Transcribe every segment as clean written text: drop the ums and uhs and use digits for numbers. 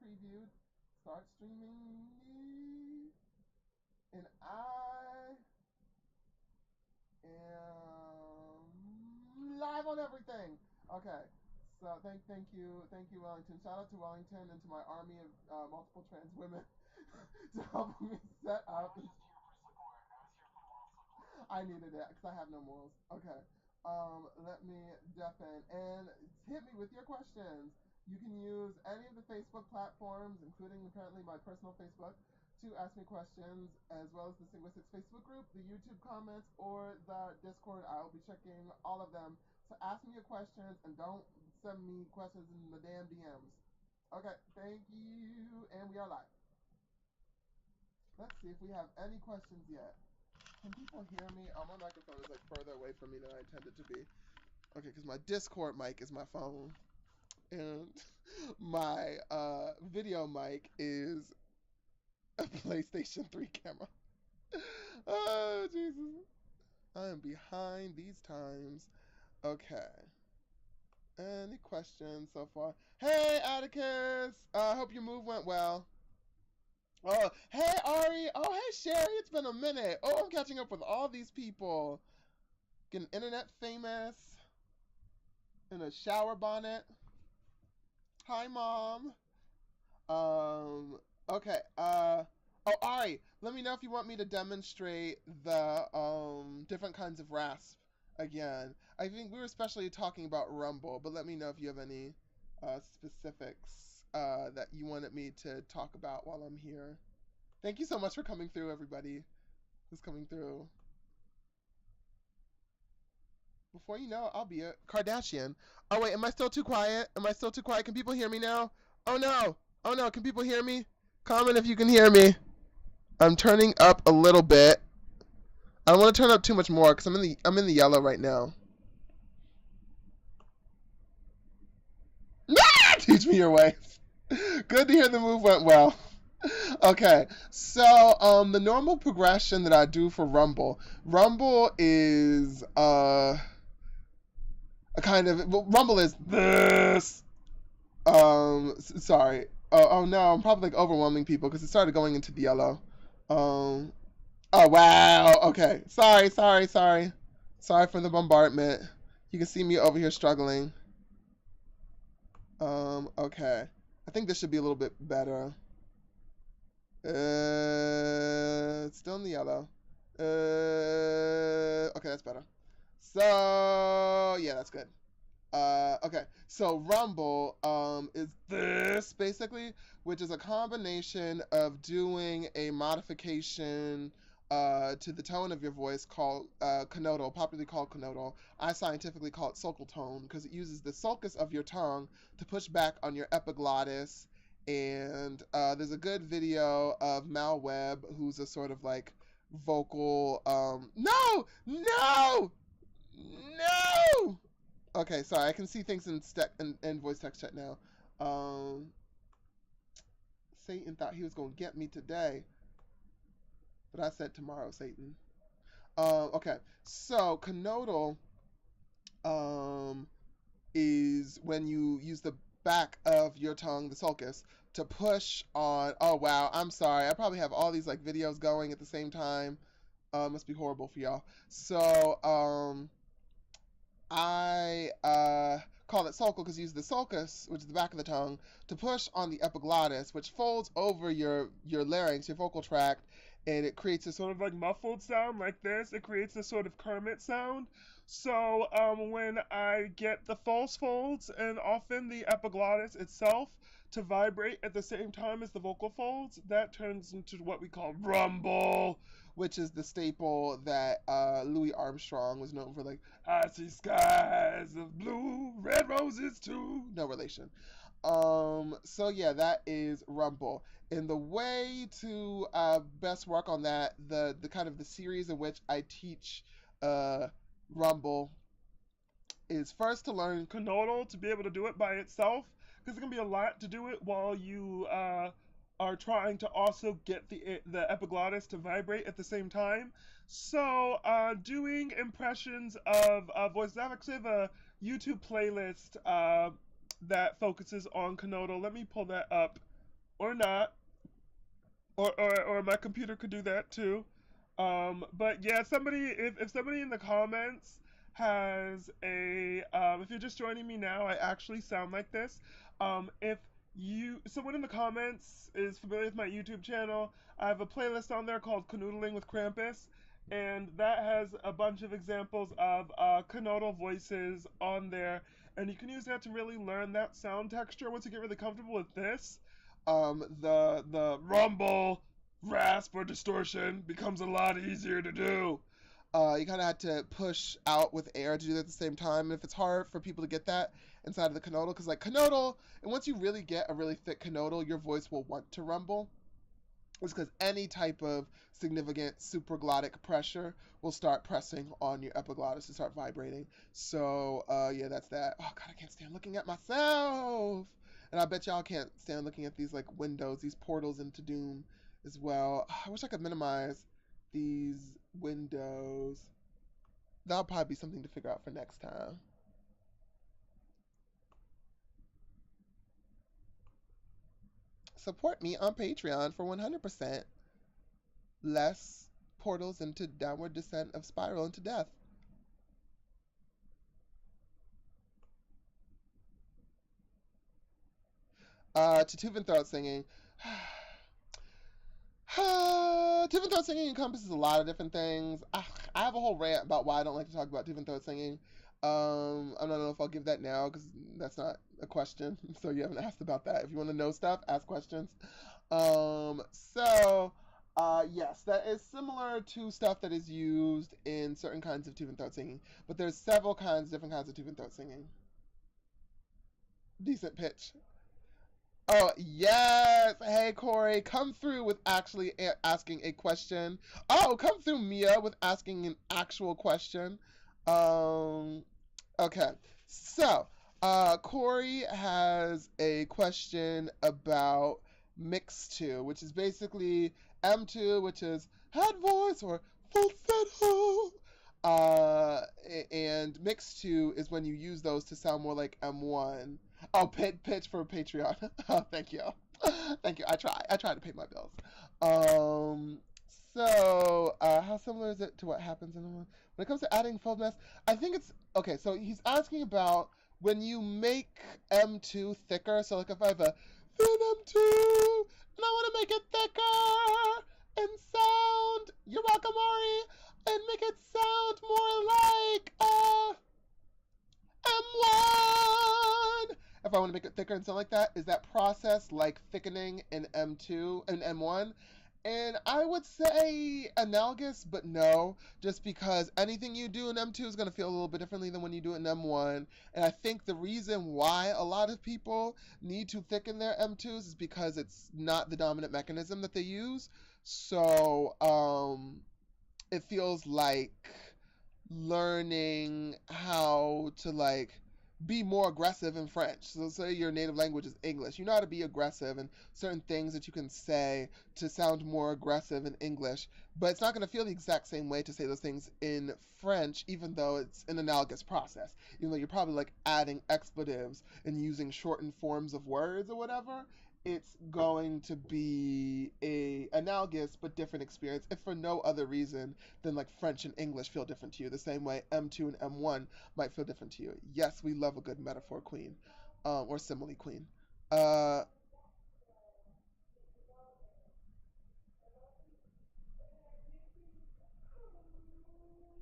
previewed. Start streaming. And I am live on everything. Okay. So thank you, Wellington. Shout out to Wellington and to my army of multiple trans women to help me set up. I needed it because I have no morals. Okay. Let me deafen and hit me with your questions. You can use any of the Facebook platforms, including apparently my personal Facebook, to ask me questions, as well as the Scinguistics Facebook group, the YouTube comments, or the Discord. I'll be checking all of them. So ask me your questions and don't send me questions in the damn DMs. Okay, thank you. And we are live. Let's see if we have any questions yet. Can people hear me? Oh, my microphone is like further away from me than I intended to be. Okay, because my Discord mic is my phone, and my video mic is a PlayStation 3 camera. Oh, Jesus. I am behind these times. Okay. Any questions so far? Hey, Atticus! I hope your move went well. Oh, hey, Ari! Oh, hey, Sherry! It's been a minute. Oh, I'm catching up with all these people. Getting internet famous in a shower bonnet. Hi, Mom. Okay. Oh, Ari, let me know if you want me to demonstrate the different kinds of rasp again. I think we were especially talking about Rumble, but let me know if you have any specifics that you wanted me to talk about while I'm here. Thank you so much for coming through, everybody who's coming through. Before you know it, I'll be a Kardashian. Oh wait, am I still too quiet? Am I still too quiet? Can people hear me now? Oh no! Oh no! Can people hear me? Comment if you can hear me. I'm turning up a little bit. I don't want to turn up too much more because I'm in the yellow right now. Teach me your ways. Good to hear the move went well. Okay, so the normal progression that I do for Rumble is a kind of Rumble is this. Sorry. Oh no, I'm probably like overwhelming people because it started going into the yellow. Um, oh wow. Okay. Sorry for the bombardment. You can see me over here struggling. Okay. I think this should be a little bit better. It's still in the yellow. Okay, that's better. So yeah, that's good. Okay, so Rumble is this basically, which is a combination of doing a modification to the tone of your voice called conodal, popularly called conodal. I scientifically call it sulcal tone because it uses the sulcus of your tongue to push back on your epiglottis. And there's a good video of Mal Webb, who's a sort of like vocal. No, no. Okay, sorry. I can see things in voice text chat now. Um, Satan thought he was gonna get me today, but I said tomorrow, Satan. Okay. So conodal um is when you use the back of your tongue, the sulcus, to push on. Oh wow, I'm sorry. I probably have all these like videos going at the same time. Must be horrible for y'all. So I call it sulcal because you use the sulcus, which is the back of the tongue, to push on the epiglottis, which folds over your larynx, your vocal tract, and it creates a sort of like muffled sound like this. It creates this sort of Kermit sound. So when I get the false folds and often the epiglottis itself to vibrate at the same time as the vocal folds, that turns into what we call rumble, which is the staple that Louis Armstrong was known for, like, I see skies of blue, red roses too. No relation. So yeah, that is Rumble. And the way to best work on that, the kind of the series in which I teach Rumble is first to learn Conodal to be able to do it by itself, because it can be a lot to do it while you are trying to also get the epiglottis to vibrate at the same time. So, doing impressions of voices. I actually have a YouTube playlist that focuses on Conodal. Let me pull that up or not, or my computer could do that too. But yeah, somebody if somebody in the comments has a if you're just joining me now, I actually sound like this. If you someone in the comments is familiar with my YouTube channel, I have a playlist on there called Canoodling with Krampus, and that has a bunch of examples of canodal voices on there, and you can use that to really learn that sound texture. Once you get really comfortable with this, the rumble, rasp, or distortion becomes a lot easier to do. You kind of had to push out with air to do that at the same time. And if it's hard for people to get that inside of the canodal, because like canodal, and once you really get a really thick canodal, your voice will want to rumble. It's because any type of significant supraglottic pressure will start pressing on your epiglottis to start vibrating. So yeah, that's that. Oh god, I can't stand looking at myself. And I bet y'all can't stand looking at these like windows, these portals into doom as well. I wish I could minimize these windows. That'll probably be something to figure out for next time. Support me on Patreon for 100% less portals into downward descent of spiral into death. To Tooth and Throat Singing. Tooth and Throat Singing encompasses a lot of different things. I have a whole rant about why I don't like to talk about Tooth and Throat Singing. I don't know if I'll give that now because that's not a question. So you haven't asked about that. If you want to know stuff, ask questions. Yes, that is similar to stuff that is used in certain kinds of tooth and throat singing, but there's several different kinds of tooth and throat singing. Decent pitch. Oh, yes. Hey, Corey, come through with actually asking a question. Oh, come through, Mia, with asking an actual question. Um, okay. So, Corey has a question about Mix 2, which is basically M2, which is head voice or falsetto. And Mix 2 is when you use those to sound more like M1. Oh, pitch for Patreon. Oh, thank you. Thank you. I try to pay my bills. Um, how similar is it to what happens in the one? When it comes to adding fold mask, I think it's okay. So he's asking about when you make M2 thicker. So like if I have a thin M2 and I want to make it thicker and sound, you're welcome, Ari, and make it sound more like M1. If I want to make it thicker and sound like that, is that process like thickening in M2 and M1? And I would say analogous, but no, just because anything you do in M2 is going to feel a little bit differently than when you do it in M1. And I think the reason why a lot of people need to thicken their M2s is because it's not the dominant mechanism that they use. So it feels like learning how to like be more aggressive in French. So say your native language is English. You know how to be aggressive and certain things that you can say to sound more aggressive in English, but it's not going to feel the exact same way to say those things in French, even though it's an analogous process. Even though you're probably like adding expletives and using shortened forms of words or whatever, it's going to be a analogous but different experience, if for no other reason than like French and English feel different to you, the same way M2 and M1 might feel different to you. Yes, we love a good metaphor queen, or simile queen. Uh,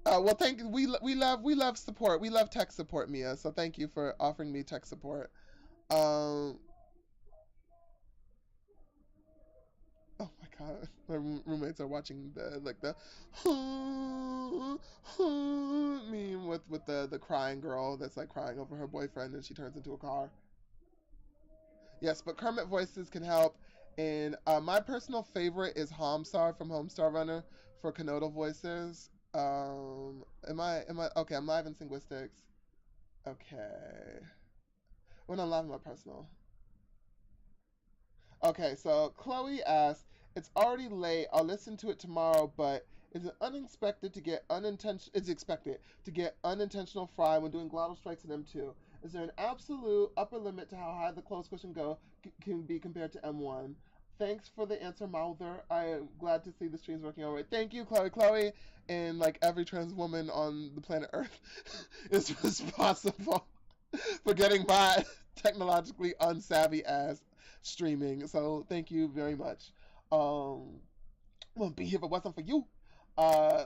well, we love support. We love tech support, Mia. So thank you for offering me tech support. Um, oh my god, my roommates are watching the like the meme with the crying girl that's like crying over her boyfriend and she turns into a car. Yes, but Kermit voices can help. And my personal favorite is Homestar from Homestar Runner for Canodal voices. Am I okay? I'm live in Scinguistics. Okay. When I'm live in my personal. Okay, so Chloe asks, "It's already late. I'll listen to it tomorrow, but is it unexpected to get unintentional? Is expected to get unintentional fry when doing glottal strikes in M2? Is there an absolute upper limit to how high the close push can go can be compared to M1. Thanks for the answer, Mouther. I am glad to see the stream's working all right. Thank you, Chloe. Chloe, and like every trans woman on the planet Earth, is responsible for getting my technologically unsavvy ass streaming. So thank you very much. Um, wouldn't be here if it wasn't for you. Uh,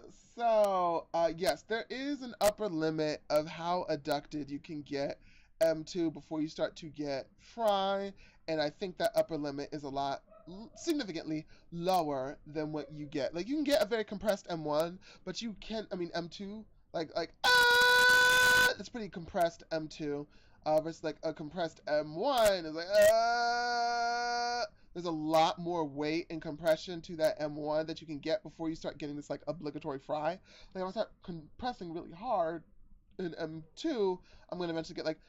yes, there is an upper limit of how abducted you can get M2 before you start to get fry, and I think that upper limit is a lot significantly lower than what you get. Like you can get a very compressed M1, but you can't. I mean M2, like that's pretty compressed M2, versus like a compressed M1 is like there's a lot more weight and compression to that M1 that you can get before you start getting this like obligatory fry. Like if I start compressing really hard in M2, I'm gonna eventually get like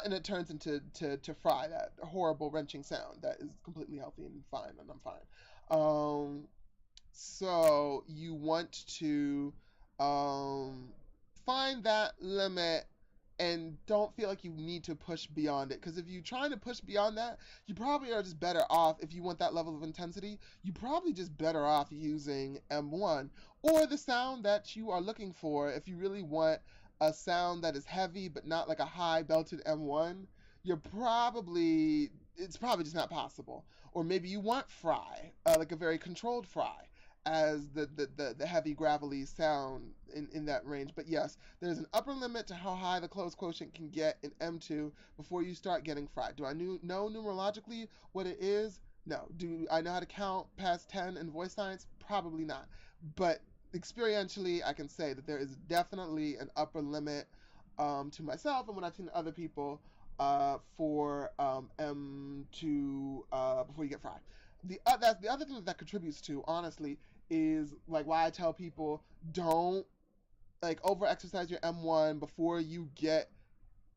and it turns into to fry, that horrible wrenching sound that is completely healthy and fine, and I'm fine. So you want to um, find that limit and don't feel like you need to push beyond it. Because if you're trying to push beyond that, you probably are just better off, if you want that level of intensity, you probably just better off using M1 or the sound that you are looking for. If you really want a sound that is heavy but not like a high belted M1, it's probably just not possible. Or maybe you want fry, like a very controlled fry, as the heavy gravelly sound in that range. But yes, there's an upper limit to how high the close quotient can get in M2 before you start getting fried. Do I know numerologically what it is? No. Do I know how to count past 10 in voice science? Probably not. But experientially, I can say that there is definitely an upper limit to myself and when I've seen other people for M2 before you get fried. That's the other thing that contributes to, honestly, is like why I tell people don't like over exercise your M1 before you get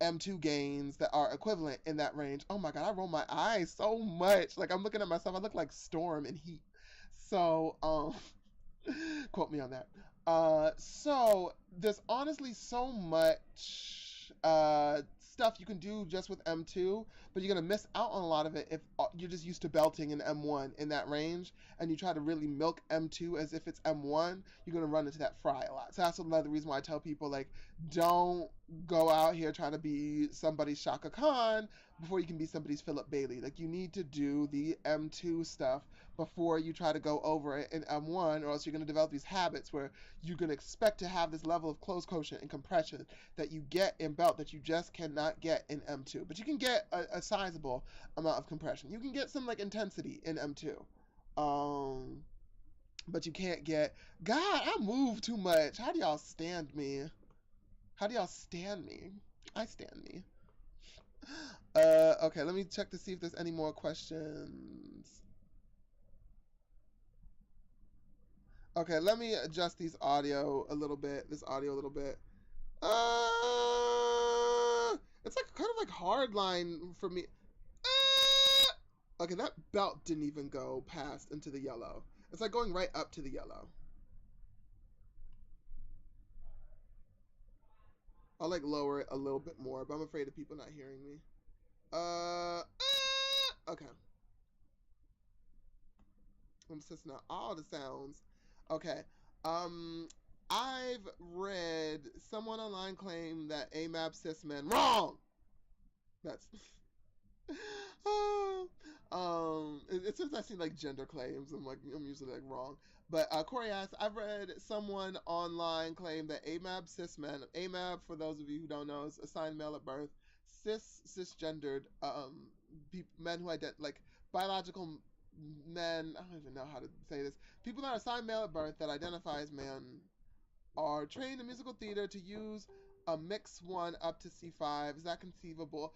M2 gains that are equivalent in that range. Oh my god, I roll my eyes so much. Like I'm looking at myself, I look like Storm in Heat. So quote me on that. So there's honestly so much stuff you can do just with M2, but you're gonna miss out on a lot of it if you're just used to belting in M1 in that range, and you try to really milk M2 as if it's M1. You're gonna run into that fry a lot. So that's another reason why I tell people like, don't go out here trying to be somebody's Shaka Khan before you can be somebody's Philip Bailey. Like you need to do the M2 stuff before you try to go over it in M1, or else you're going to develop these habits where you're going to expect to have this level of close quotient and compression that you get in belt that you just cannot get in M2. But you can get a sizable amount of compression. You can get some like intensity in M2. But you can't get. God, I move too much. How do y'all stand me? How do y'all stand me? I stand me. Okay, let me check to see if there's any more questions. Okay, let me adjust these audio a little bit. This audio a little bit. It's like kind of like hard line for me. Okay, that belt didn't even go past into the yellow. It's like going right up to the yellow. I'll like lower it a little bit more, but I'm afraid of people not hearing me. Okay. I'm just not all the sounds. Okay. Um, I've read someone online claim that AMAB cis men wrong. That's it's since I see like gender claims, I'm usually like wrong. But Corey asks, I've read someone online claim that AMAB cis men, AMAB for those of you who don't know, is assigned male at birth, cisgendered men who like biological men. I don't even know how to say this. People that are assigned male at birth that identify as men are trained in musical theater to use a mix one up to C5. Is that conceivable?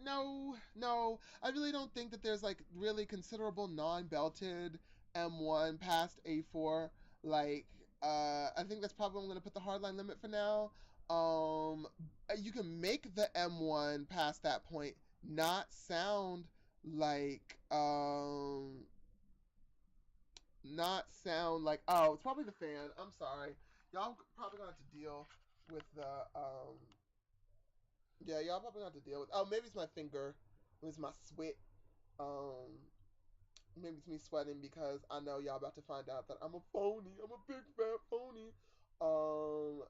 No, no. I really don't think that there's like really considerable non-belted M1 past A4. Like, I think that's probably where I'm gonna put the hardline limit for now. You can make the M1 past that point not sound like oh, it's probably the fan. I'm sorry. Y'all probably gonna have to deal with the Yeah, y'all probably gonna have to deal with. Oh, maybe it's my finger. Maybe it's my sweat. Um, maybe it's me sweating because I know y'all about to find out that I'm a phony. I'm a big fat phony. Um,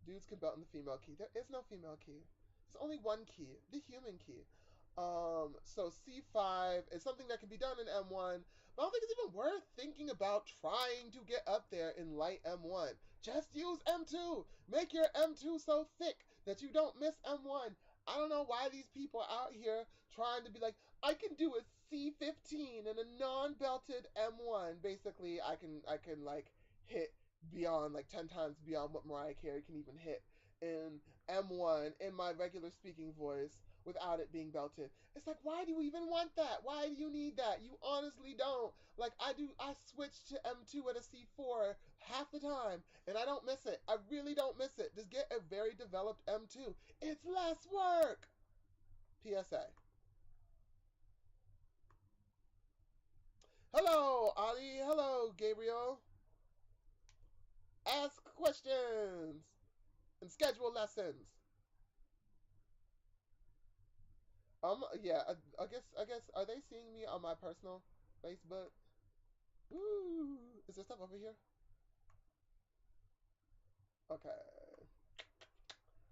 dudes can belt in the female key. There is no female key. There's only one key, the human key. So C5 is something that can be done in M1, but I don't think it's even worth thinking about trying to get up there in light M1. Just use M2. Make your M2 so thick that you don't miss M1. I don't know why these people are out here trying to be like, I can do a C15 and a non-belted M1. Basically, I can like hit beyond like 10 times beyond what Mariah Carey can even hit in M1 in my regular speaking voice without it being belted. It's like, why do you even want that? Why do you need that? You honestly don't. Like I switch to M2 at a C4 half the time and I don't miss it. I really don't miss it. Just get a very developed M2. It's less work. PSA. Hello, Ali. Hello, Gabriel. Ask questions and schedule lessons. Yeah, I guess, are they seeing me on my personal Facebook? Ooh, is there stuff over here? Okay,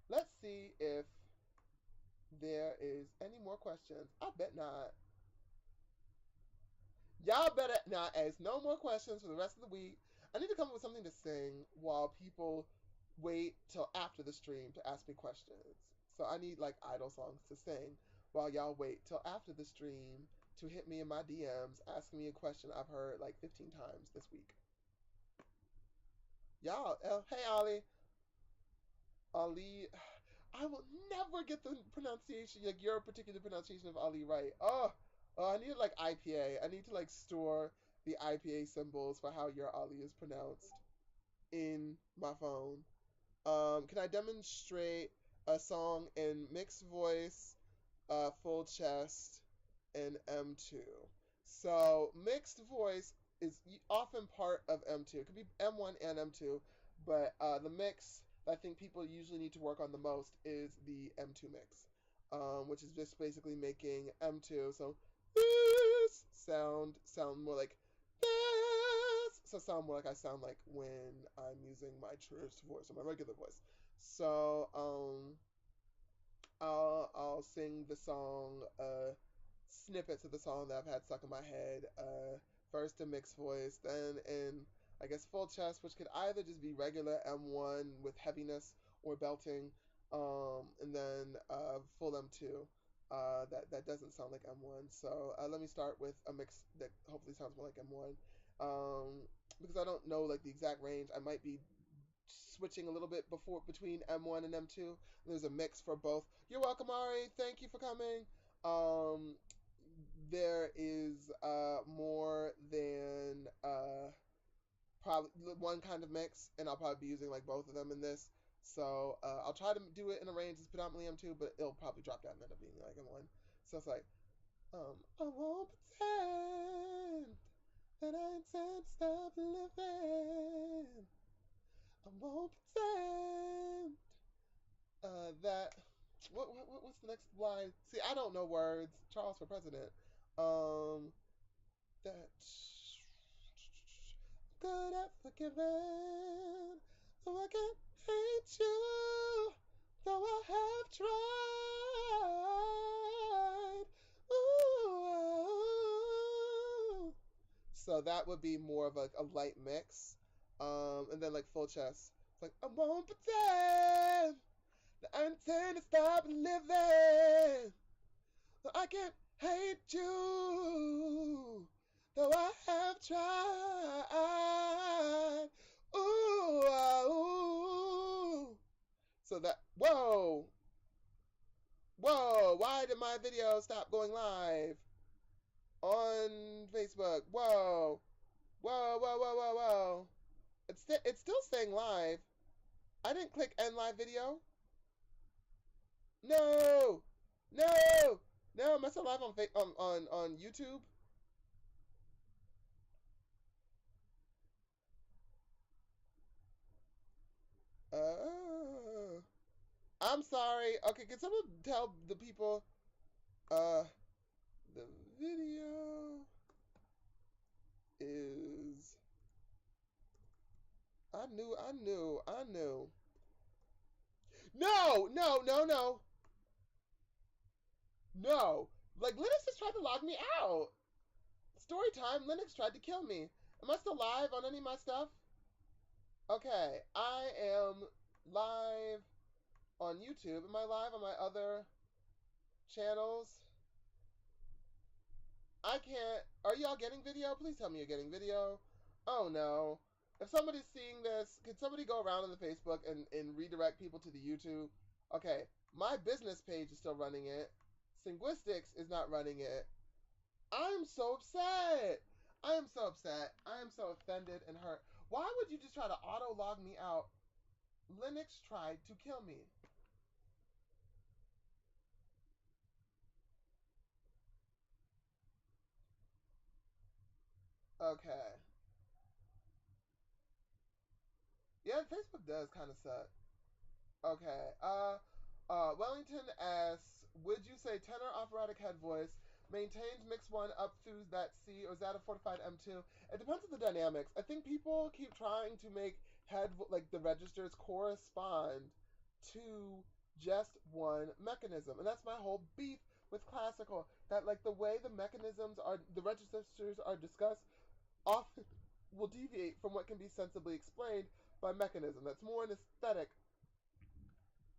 let's see if there is any more questions. I bet not. Y'all better not ask no more questions for the rest of the week. I need to come up with something to sing while people wait till after the stream to ask me questions. So I need like idle songs to sing while y'all wait till after the stream to hit me in my DMs asking me a question I've heard like 15 times this week. Y'all, hey Ollie, Ali, I will never get the pronunciation, like your particular pronunciation of Ali right. Oh, I need like IPA. I need to like store the IPA symbols for how your Ali is pronounced in my phone. Can I demonstrate a song in mixed voice, full chest, and M2? So mixed voice is often part of M2. It could be M1 and M2, but the mix that I think people usually need to work on the most is the M2 mix, which is just basically making M2 so this sound more like this, so sound more like I sound like when I'm using my truest voice or my regular voice. So I'll sing the song snippets of the song that I've had stuck in my head. First in mixed voice, then in I guess full chest, which could either just be regular M1 with heaviness or belting, and then full M2. That doesn't sound like M1. So let me start with a mix that hopefully sounds more like M1. Because I don't know like the exact range, I might be switching a little bit before between M1 and M2. There's a mix for both. You're welcome, Ari. Thank you for coming. Um, there is more than probably one kind of mix, and I'll probably be using like both of them in this. So I'll try to do it in a range that's predominantly M2, but it'll probably drop down and end up being like M1. So it's like, I won't pretend that I intend to stop living. I won't pretend that. What's the next line? See, I don't know words. Charles for president. Um, that good at forgiving. Though I can't hate you, though I have tried. Ooh. So that would be more of a light mix. And then like full chest. It's like I won't pretend that I intend to stop living. Though I can't hate you, though I have tried. Ooh, ah, ooh. So that, whoa, whoa, why did my video stop going live on Facebook? Whoa, whoa, whoa, whoa, whoa, whoa. It's still saying live. I didn't click end live video. No, no, no. Am I still live on YouTube? Uh, I'm sorry. Okay, can someone tell the people uh the video is I knew. No, no, no, no. No. Like Linux just tried to log me out. Story time, Linux tried to kill me. Am I still live on any of my stuff? Okay, I am live on YouTube. Am I live on my other channels? I can't. Are y'all getting video? Please tell me you're getting video. Oh no. If somebody's seeing this, could somebody go around on the Facebook and redirect people to the YouTube? Okay, my business page is still running it. Scinguistics is not running it. I'm so upset. I am so upset. I am so offended and hurt. Why would you just try to auto log me out? Linux tried to kill me. Okay. Yeah, Facebook does kind of suck. Okay. Wellington asks, would you say tenor operatic head voice maintains mix one up through that C, or is that a fortified M2? It depends on the dynamics. I think people keep trying to make like the registers correspond to just one mechanism, and that's my whole beef with classical. That like the way the mechanisms are, the registers are discussed, often will deviate from what can be sensibly explained by mechanism. That's more an aesthetic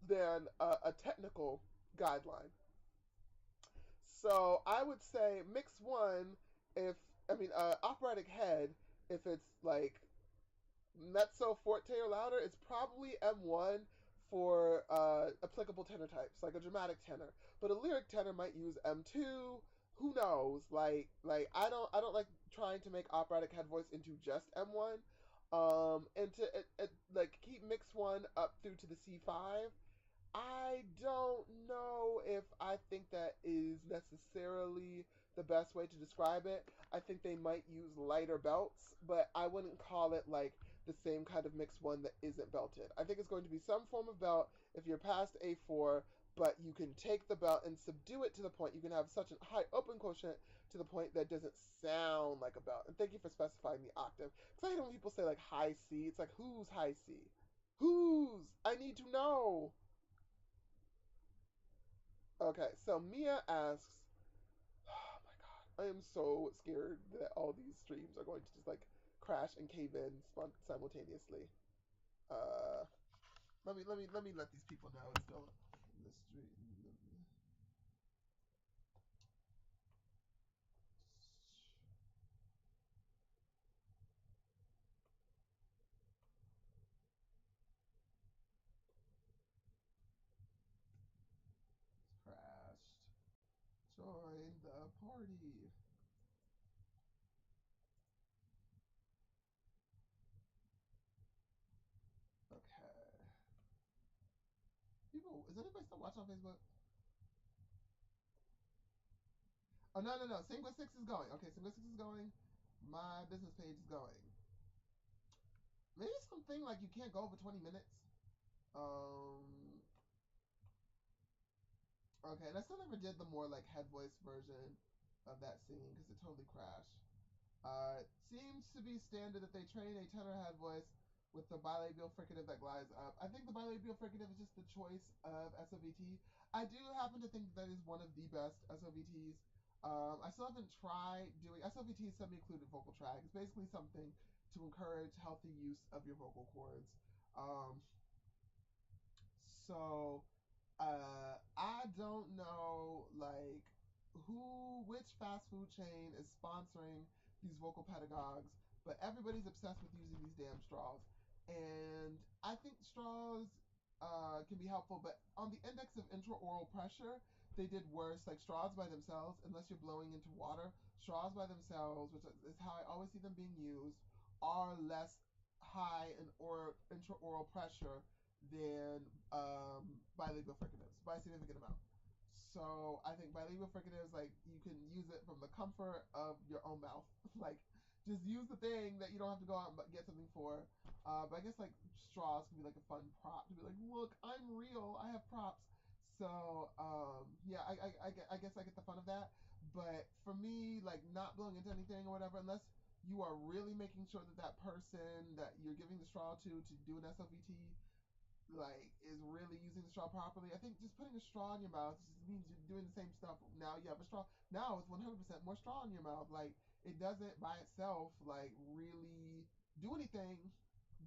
than a technical guideline. So I would say mix one if operatic head, if it's like mezzo forte or louder, it's probably M1 for applicable tenor types, like a dramatic tenor. But a lyric tenor might use M2. Who knows? I don't like trying to make operatic head voice into just M1. And to like keep mix one up through to the C5. I don't know if I think that is necessarily the best way to describe it. I think they might use lighter belts, but I wouldn't call it like the same kind of mixed one that isn't belted. I think it's going to be some form of belt if you're past A4, but you can take the belt and subdue it to the point you can have such a high open quotient to the point that it doesn't sound like a belt. And thank you for specifying the octave. Because I hate when people say like high C. It's like, who's high C? Whose? I need to know. Okay, so Mia asks, oh my god, I am so scared that all these streams are going to just like crash and cave in simultaneously. Uh, let me let these people know it's still in the stream. It's crashed. Join the party. Okay. People, is anybody still watching on Facebook? Oh no no no! Scinguistics is going. Okay, Scinguistics is going. My business page is going. Maybe something like you can't go over 20 minutes. Um, Okay, and I still never did the more like head voice version of that singing because it totally crashed. It seems to be standard that they train a tenor head voice with the bilabial fricative that glides up. I think the bilabial fricative is just the choice of SOVT. I do happen to think that is one of the best SOVTs. I still haven't tried doing SOVT semi-occluded vocal track. It's basically something to encourage healthy use of your vocal cords. Um, I don't know like which fast food chain is sponsoring these vocal pedagogues, but everybody's obsessed with using these damn straws. And I think straws can be helpful, but on the index of intraoral pressure, they did worse. Like straws by themselves, unless you're blowing into water, straws by themselves, which is how I always see them being used, are less high in intraoral pressure than bilingual fricatives by a significant amount. So I think bilingual fricatives, like you can use it from the comfort of your own mouth. Like just use the thing that you don't have to go out and get something for. But I guess like straws can be like a fun prop to be like, look, I'm real. I have props. So yeah, I guess I get the fun of that. But for me, like not blowing into anything or whatever, unless you are really making sure that that person that you're giving the straw to do an SLVT like is really using the straw properly. I think just putting a straw in your mouth just means you're doing the same stuff. Now you have a straw. Now it's 100% more straw in your mouth. Like it doesn't by itself like really do anything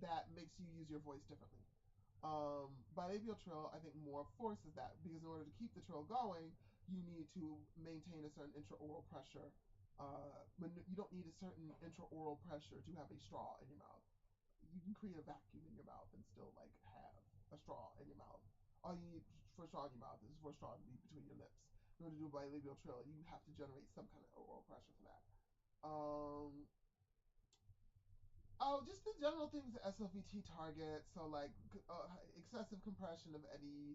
that makes you use your voice differently. Bilabial trill, I think more forces that because in order to keep the trill going, you need to maintain a certain intraoral pressure. When you don't need a certain intraoral pressure to have a straw in your mouth. You can create a vacuum in your mouth and still like have a straw in your mouth. All you need for a straw in your mouth is for a straw to be between your lips. In order to do a bilabial trill, you have to generate some kind of oral pressure for that. Oh, just the general things that SLVT target. So like excessive compression of any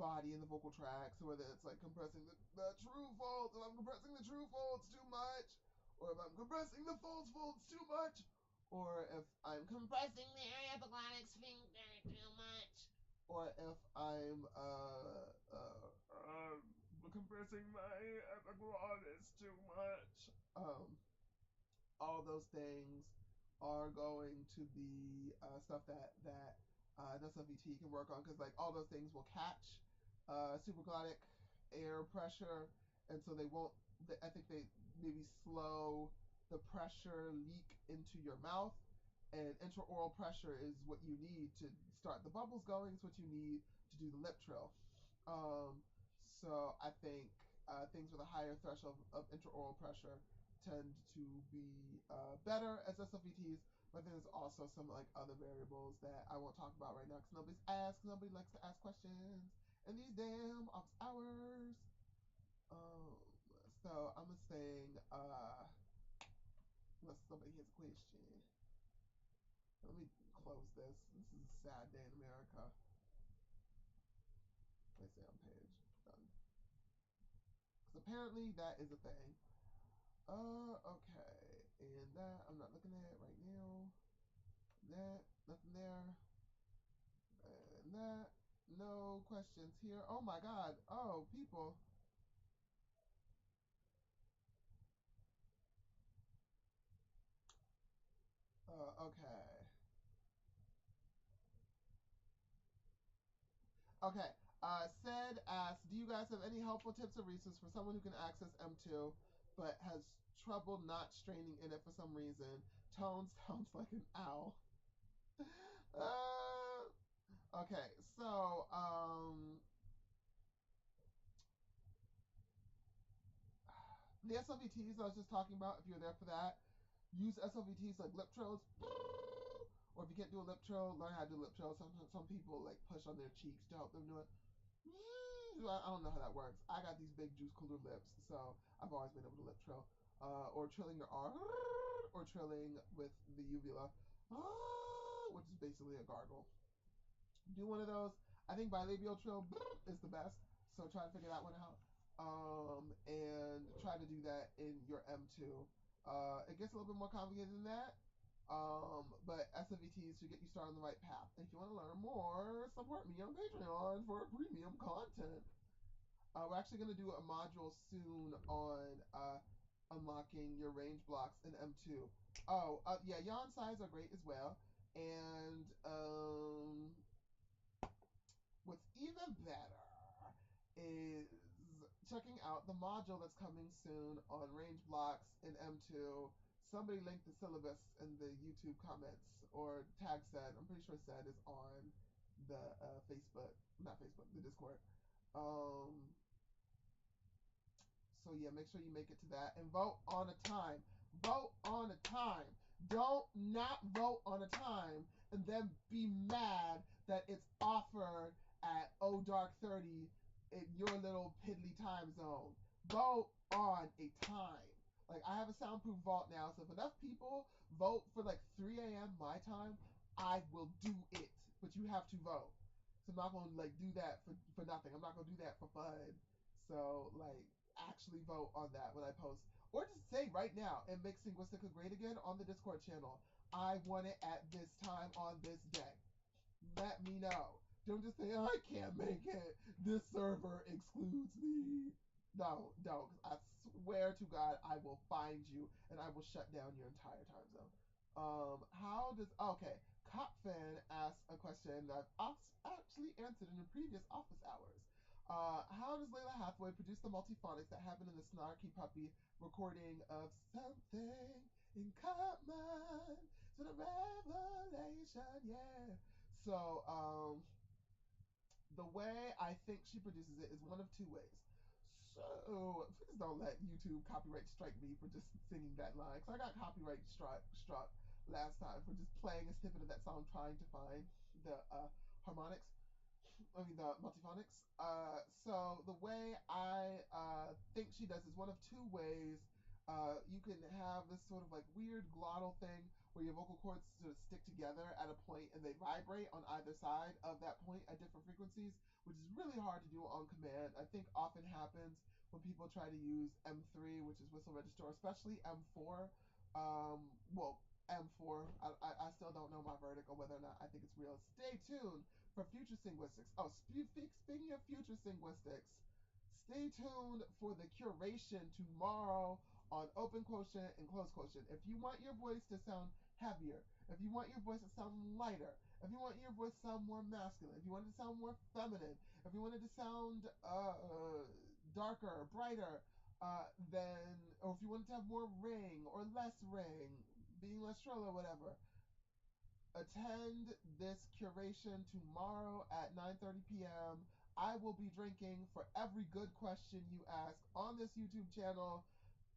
body in the vocal tract. So whether it's like compressing the true folds, if I'm compressing the true folds too much, or if I'm compressing the false folds too much, or if I'm compressing the epiglottic sphincter too much, or if I'm Compressing my epiglottis too much. all those things are going to be stuff that an SLVT can work on because like all those things will catch supraglottic air pressure, and so they won't. I think they maybe slow the pressure leak into your mouth, and intraoral pressure is what you need to start the bubbles going. It's what you need to do the lip trill. Um, so I think things with a higher threshold of intraoral pressure tend to be better as SLVTs, but then there's also some like other variables that I won't talk about right now because nobody's asked. Nobody likes to ask questions in these damn office hours. Um, so I'm gonna saying unless somebody has a question. Let me close this. This is a sad day in America. They say on page done because apparently that is a thing. Okay. And that, I'm not looking at it right now. That, nothing there. And that, no questions here. Oh my god. Oh, people. Okay. Okay. Said asked, do you guys have any helpful tips or resources for someone who can access M2 but has trouble not straining in it for some reason? Tone sounds like an owl. uh, okay, so the SLVTs I was just talking about, if you're there for that, use SLVTs like lip trills. Or if you can't do a lip trill, learn how to do lip trill. Some people like push on their cheeks to help them do it. I don't know how that works. I got these big juice cooler lips, so I've always been able to lip trill. Or trilling your R, or trilling with the uvula, which is basically a gargle. Do one of those. I think bilabial trill is the best. So try to figure that one out. And try to do that in your M2. It gets a little bit more complicated than that. But SMVTs should get you started on the right path. And if you want to learn more, support me on Patreon for premium content. We're actually going to do a module soon on unlocking your range blocks in M2. Oh, yeah, yawn size are great as well. And what's even better is checking out the module that's coming soon on range blocks in M2. Somebody linked the syllabus in the YouTube comments or tag said. I'm pretty sure said is on the Facebook, not Facebook, the Discord. Um, so yeah, make sure you make it to that and vote on a time. Vote on a time. Don't not vote on a time and then be mad that it's offered at dark 30 in your little piddly time zone. Vote on a time. Like I have a soundproof vault now, so if enough people vote for like 3 a.m. my time, I will do it. But you have to vote. So I'm not gonna like do that for nothing. I'm not gonna do that for fun. So like actually vote on that when I post. or just say right now and make Scinguistica great again on the Discord channel. I want it at this time on this day. Let me know. Don't just say, I can't make it. This server excludes me. No, don't. I swear to God, I will find you and I will shut down your entire time zone. How does okay? Copfin asks a question that I've actually answered in the previous office hours. How does Layla Hathaway produce the multiphonics that happen in the Snarky Puppy recording of something in common? To the revelation, yeah. So, the way I think she produces it is one of two ways. So please don't let YouTube copyright strike me for just singing that line, because I got copyright struck last time for just playing a snippet of that song trying to find the harmonics. I mean the multiphonics. So the way I think she does is one of two ways. You can have this sort of like weird glottal thing where your vocal cords sort of stick together at a point and they vibrate on either side of that point at different frequencies, which is really hard to do on command. I think often happens when people try to use M3, which is whistle register, or especially M4. Well, M4. I still don't know my verdict or whether or not I think it's real. Stay tuned for future Scinguistics. Oh, speaking of future Scinguistics, stay tuned for the curation tomorrow on open quotient and closed quotient. If you want your voice to sound heavier, if you want your voice to sound lighter, if you want your voice to sound more masculine, if you want it to sound more feminine, if you want it to sound darker, brighter, then, or if you want it to have more ring or less ring, being less shrill or whatever, attend this curation tomorrow at 9:30 p.m. I will be drinking for every good question you ask on this YouTube channel.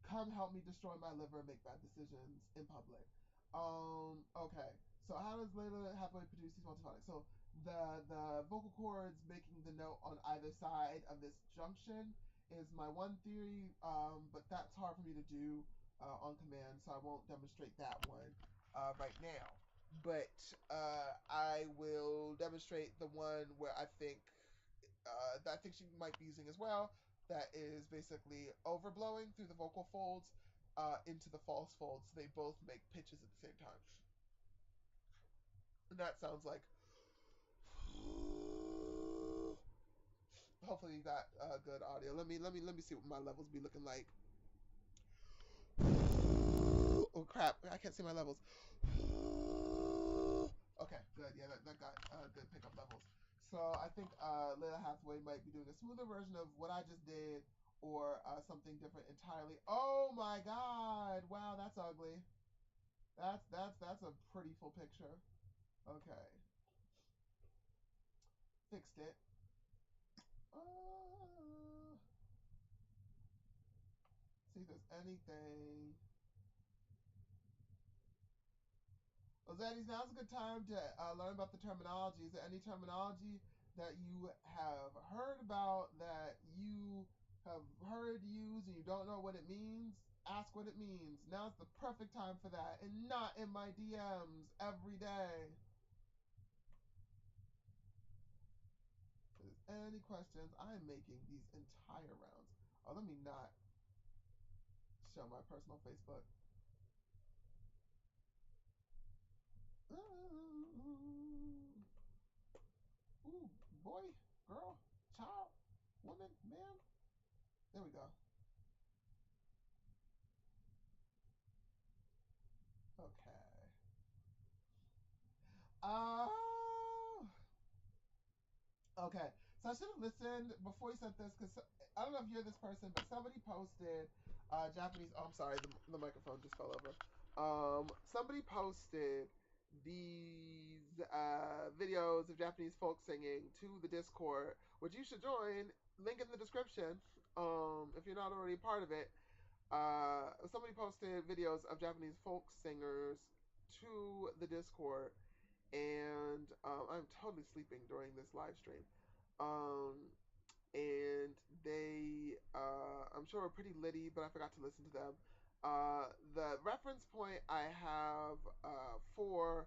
Come help me destroy my liver and make bad decisions in public. Okay. So how does Layla Hathaway produce these multiphonics? So the vocal cords making the note on either side of this junction is my one theory, but that's hard for me to do on command, so I won't demonstrate that one right now. But I will demonstrate the one where I think she might be using as well. That is basically overblowing through the vocal folds into the false folds. So they both make pitches at the same time. And that sounds like. Hopefully you got good audio. Let me see what my levels be looking like. Oh crap! I can't see my levels. Okay, good. Yeah, that got good pickup levels. So I think Layla Hathaway might be doing a smoother version of what I just did, or something different entirely. Oh my God! Wow, that's ugly. That's a pretty full picture. Okay, fixed it. See if there's anything. Well, Zaddies, now's a good time to learn about the terminology. Is there any terminology that you have heard about that you have heard used and you don't know what it means? Ask what it means. Now's the perfect time for that, and not in my DMs every day. If there's any questions, I'm making these entire rounds. Oh, let me not show my personal Facebook. Ooh, ooh, boy, girl, child, woman, man. There we go. Okay. Oh. Okay. So I should have listened before you said this because I don't know if you're this person, but somebody posted Japanese. Oh, I'm sorry. The microphone just fell over. Somebody posted these videos of Japanese folk singing to the Discord, which you should join. Link in the description. If you're not already a part of it. Somebody posted videos of Japanese folk singers to the Discord, and I'm totally sleeping during this live stream. Um, and they, I'm sure, are pretty litty, but I forgot to listen to them. The reference point I have for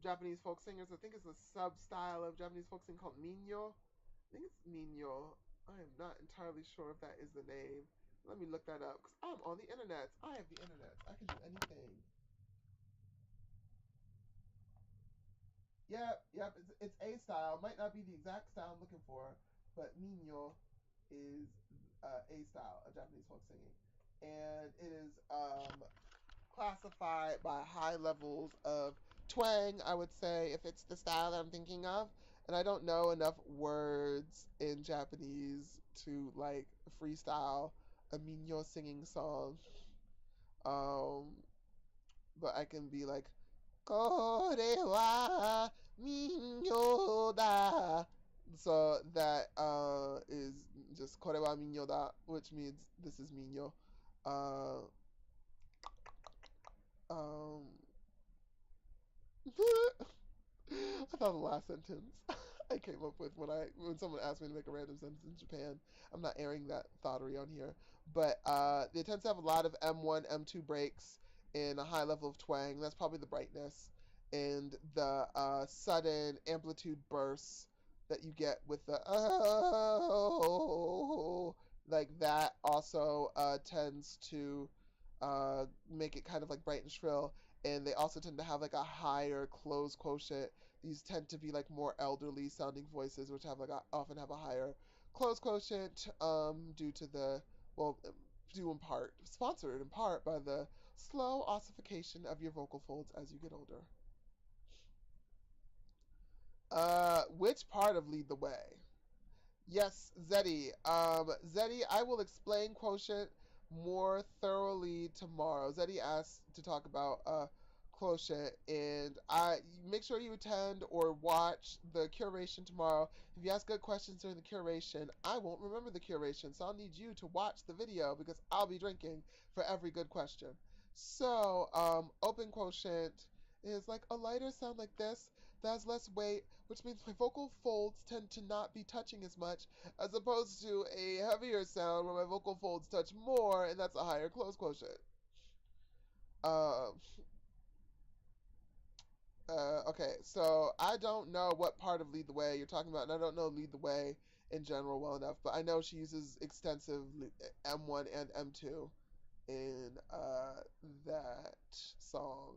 Japanese folk singers, I think it's a sub style of Japanese folk singing called minyo. I think it's minyo. I am not entirely sure if that is the name. Let me look that up because I'm on the internet. I have the internet. I can do anything. Yep, yep. It's A style. Might not be the exact style I'm looking for, but Minyo is A style of Japanese folk singing, and it is classified by high levels of twang. I would say if it's the style that I'm thinking of, and I don't know enough words in Japanese to like freestyle a Minyo singing song. Um, but I can be like これは民謡だ. So that is just これは民謡だ, which means this is minyo. Uh, um, I thought the last sentence I came up with when someone asked me to make a random sentence in Japan. I'm not airing that thoughtery on here, but they tend to have a lot of M1, M2 breaks in a high level of twang. That's probably the brightness and the sudden amplitude bursts that you get with the oh, like that also tends to make it kind of like bright and shrill, and they also tend to have like a higher close quotient. These tend to be like more elderly sounding voices, which have often have a higher close quotient due to the well, due in part, sponsored in part by the slow ossification of your vocal folds as you get older. Which part of lead the way? Yes, Zeddy. Zeddy, I will explain quotient more thoroughly tomorrow. Zeddy asked to talk about quotient, and I make sure you attend or watch the curation tomorrow. If you ask good questions during the curation, I won't remember the curation, so I'll need you to watch the video because I'll be drinking for every good question. So, open quotient is like a lighter sound like this that has less weight, which means my vocal folds tend to not be touching as much, as opposed to a heavier sound where my vocal folds touch more, and that's a higher close quotient. Uh, okay, so I don't know what part of Lead the Way you're talking about, and I don't know Lead the Way in general well enough, but I know she uses extensive M1 and M2 in that song.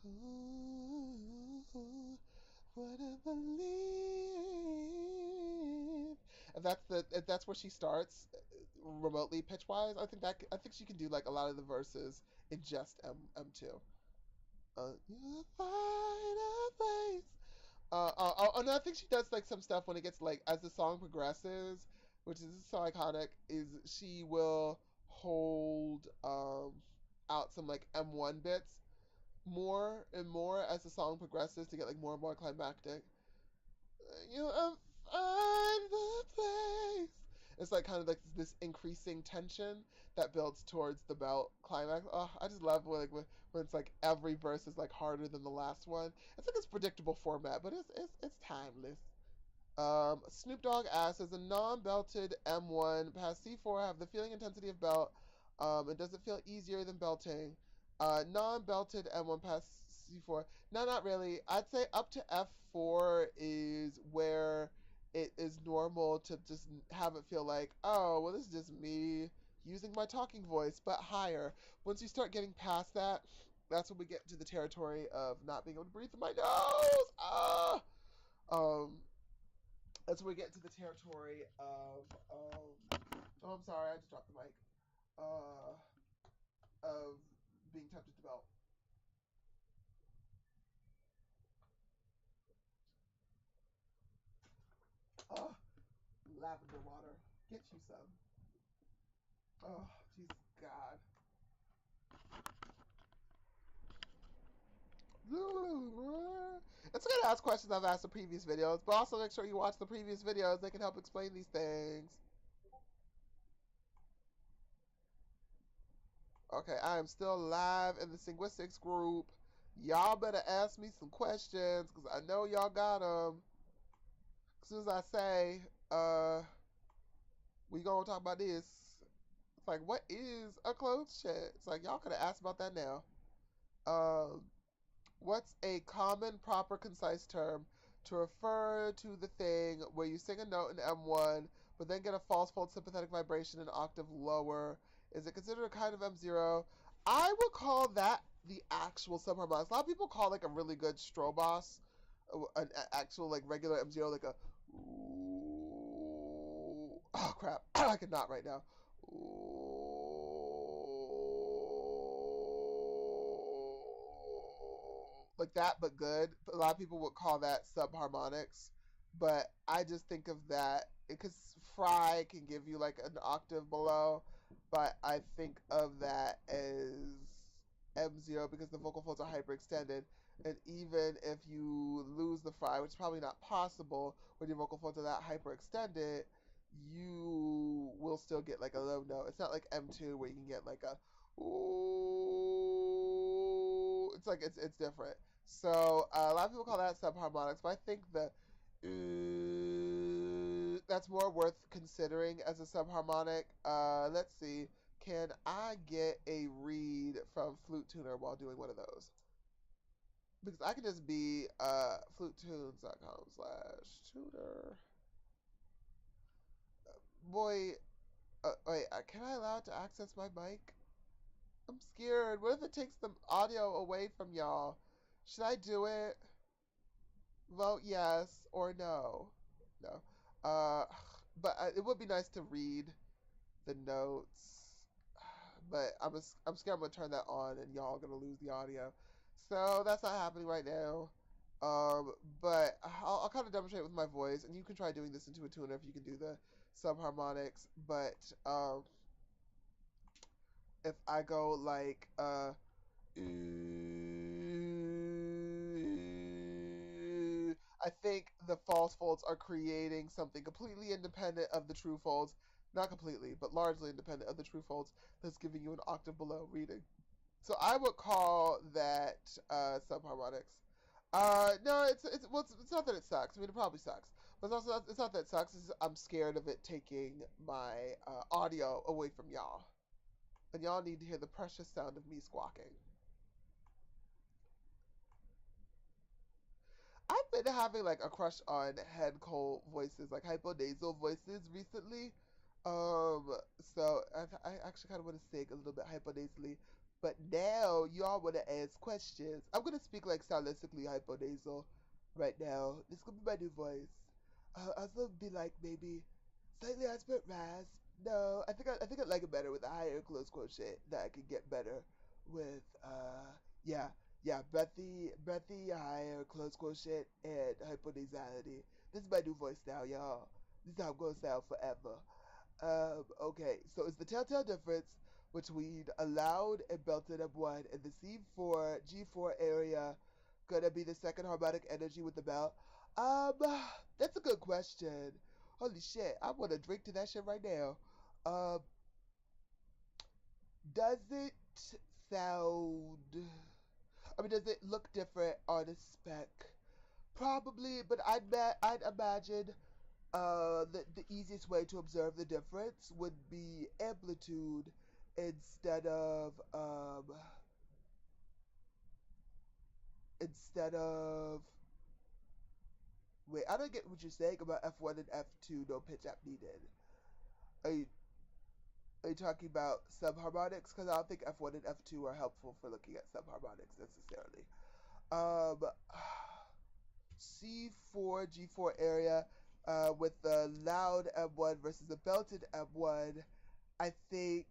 Ooh, what I believe. If that's where she starts remotely pitch wise. I think she can do like a lot of the verses in just M2. You find a place. And I think she does like some stuff when it gets like as the song progresses, which is so iconic. Is she will hold out some like M1 bits more and more as the song progresses to get like more and more climactic. You find the place. It's like kind of like this increasing tension that builds towards the belt climax. Oh, I just love when it's like every verse is like harder than the last one. It's like it's predictable format, but it's timeless. Snoop Dogg asks, is a non-belted M1 past C4 have the feeling intensity of belt? And does it feel easier than belting? Non-belted M1 past C4. No, not really. I'd say up to F4 is where it is normal to just have it feel like, oh, well, this is just me using my talking voice, but higher. Once you start getting past that, that's when we get to the territory of not being able to breathe through my nose. Um, that's when we get into the territory of oh, I'm sorry, I just dropped the mic. Of being tempted to belt. Oh, lavender water. Get you some. Oh, Jesus God. It's okay to ask questions I've asked in previous videos, but also make sure you watch the previous videos. They can help explain these things. Okay, I am still live in the Scinguistics group. Y'all better ask me some questions, because I know y'all got them. As soon as I say, we gonna talk about this, it's like, what is a clothes shed? It's like, y'all could have asked about that now. Um, what's a common, proper, concise term to refer to the thing where you sing a note in M1 but then get a false fold sympathetic vibration an octave lower. Is it considered a kind of M0? I would call that the actual subharmonics. A lot of people call like a really good Strobos, an actual like regular M0, like a oh crap, I cannot right now. Like that, but good. A lot of people would call that subharmonics, but I just think of that because Fry can give you like an octave below, but I think of that as M0 because the vocal folds are hyperextended. And even if you lose the Fry, which is probably not possible when your vocal folds are that hyperextended, you will still get like a low note. It's not like M2 where you can get like a ooh. It's like it's different. So a lot of people call that subharmonics, but I think the that's more worth considering as a subharmonic. Let's see. Can I get a read from Flute Tuner while doing one of those? Because I can just be flutetunes.com/tuner. Boy, wait, can I allow it to access my mic? I'm scared. What if it takes the audio away from y'all? Should I do it? Vote yes or no. No. Uh, but it would be nice to read the notes. But I'm scared I'm gonna turn that on and y'all gonna lose the audio. So that's not happening right now. But I'll kind of demonstrate with my voice, and you can try doing this into a tuner if you can do the subharmonics. But if I go like I think the false folds are creating something completely independent of the true folds. Not completely, but largely independent of the true folds that's giving you an octave below reading. So I would call that subharmonics. No, it's not that it sucks. I mean, it probably sucks, but it's not that it sucks. It's I'm scared of it taking my audio away from y'all, and y'all need to hear the precious sound of me squawking. I've been having like a crush on head cold voices, like hyponasal voices recently. Um, so I actually kind of want to sing a little bit hyponasally, but now y'all want to ask questions. I'm gonna speak like stylistically hyponasal right now. This gonna be my new voice. I was gonna be like maybe slightly aspirate rasp. No, I think I like it better with a higher close quotient that I can get better with yeah, yeah, breathy, higher close quotient and hyponasality. This is my new voice now, y'all. This is how I'm gonna sound forever. Okay, so is the telltale difference between a loud and belted M1 and the C4 G4 area gonna be the second harmonic energy with the belt? Um, that's a good question. Holy shit, I want to drink to that shit right now. Um, does it sound? I mean, does it look different on a spec? Probably, but I'd imagine the easiest way to observe the difference would be amplitude instead of instead of wait, I don't get what you're saying about F1 and F2 no pitch app needed. Are you are you talking about subharmonics? Because I don't think F1 and F2 are helpful for looking at subharmonics necessarily. Um, C4 G4 area with the loud M1 versus the belted M1, I think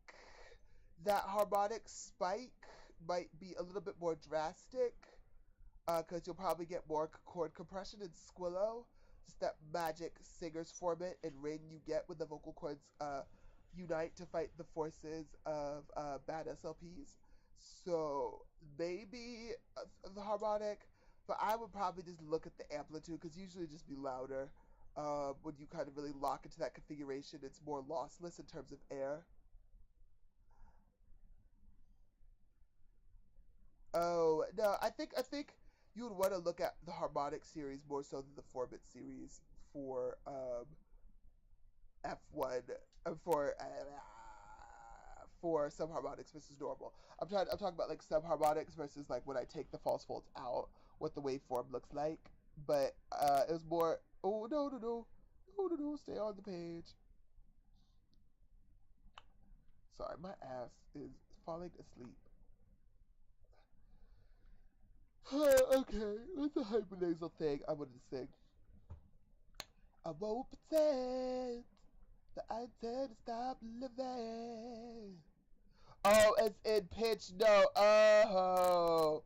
that harmonic spike might be a little bit more drastic because you'll probably get more chord compression in Squillo. Just that magic singer's formant and ring you get when the vocal cords unite to fight the forces of bad SLPs. So maybe the harmonic, but I would probably just look at the amplitude because usually just be louder. When you kind of really lock into that configuration, it's more lossless in terms of air. Oh no, I think you would want to look at the harmonic series more so than the formant series for F1 for subharmonics versus normal. I'm talking about like subharmonics versus like when I take the false folds out, what the waveform looks like. But it was more oh no, stay on the page. Sorry, my ass is falling asleep. Okay, what's the hypernasal thing I wanted to sing? I won't pretend that I intend to stop living. Oh, it's in pitch no. Oh,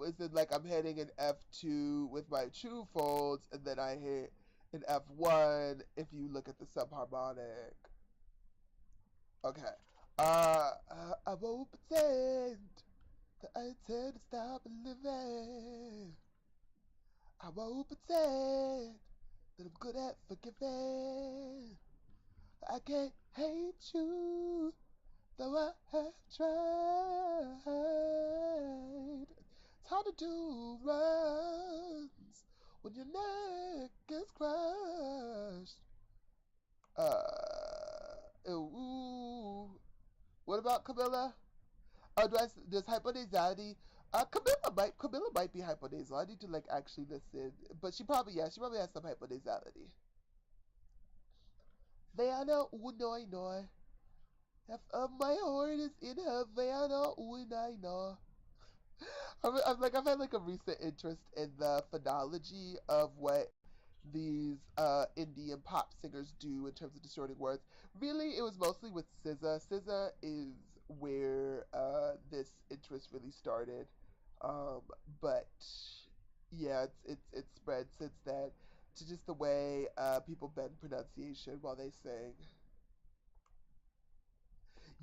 Is it like I'm hitting an F2 with my true folds, and then I hit an F1 if you look at the subharmonic. Okay. I won't pretend that I intend to stop living. I won't pretend that I'm good at forgiving. I can't hate you, though I have tried. It's hard to do runs when your neck is crushed. Ooh. What about Camilla? Does hyponasality? Camilla might be hyponasal. I need to like actually listen, but she probably has some hyponasality. Vanna unoi noi. Half of my heart is in Havana unoi no. I've had like a recent interest in the phonology of what these Indian pop singers do in terms of distorting words. Really, it was mostly with SZA. SZA is where this interest really started. Um, but yeah, it's spread since then to just the way people bend pronunciation while they sing.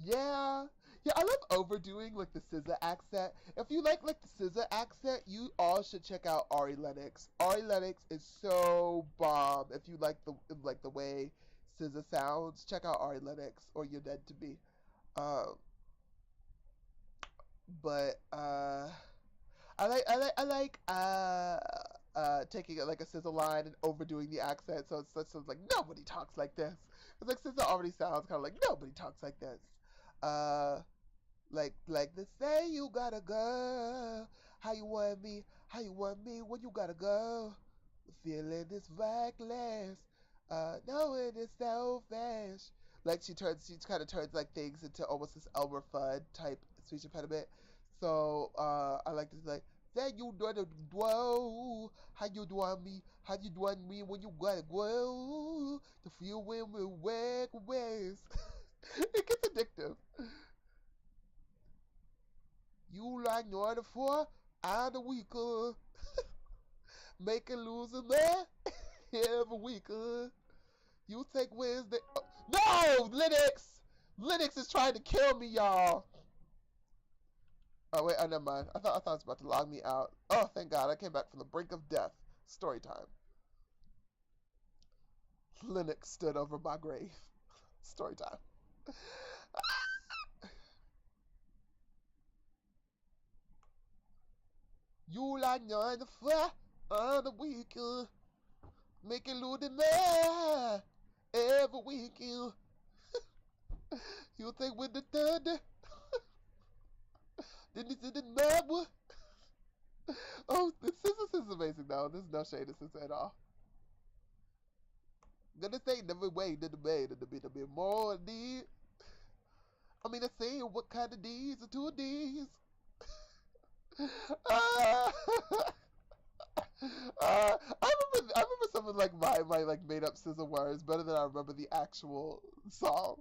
Yeah. Yeah, I love overdoing like the SZA accent. If you like the SZA accent, you all should check out Ari Lennox. Ari Lennox is so bomb. If you like the way SZA sounds, check out Ari Lennox or You're Dead to Me. Um, but I like taking like a SZA line and overdoing the accent, so it's such like nobody talks like this. It's like SZA already sounds kind of like nobody talks like this. Uh, like they say you gotta go. How you want me when you gotta go? Feeling this reckless, knowing it's selfish. Like she kind of turns like things into almost this Elmer Fudd type speech impediment. So I like to like, say you do the dwell. How you doing me? How you doing me when you gotta go? To feel when we wake ways. It gets addictive. You like North for and the weaker. Make it lose a man every weaker. You take Wednesday. Oh, no! Linux! Linux is trying to kill me, y'all. Oh, wait, oh, never mind. I thought it was about to log me out. Oh, thank God. I came back from the brink of death. Story time. Linux stood over my grave. Story time. You like North for and the weaker. Make it lose a man every weekend. You think with the thunder, then he said the map. Oh, this is amazing though. There's no shade to Scissor at all. Gonna say never way to the way to be more D. I mean, I say what kind of D's are two D's. uh, I remember some of like my like made up Scissor words better than I remember the actual song.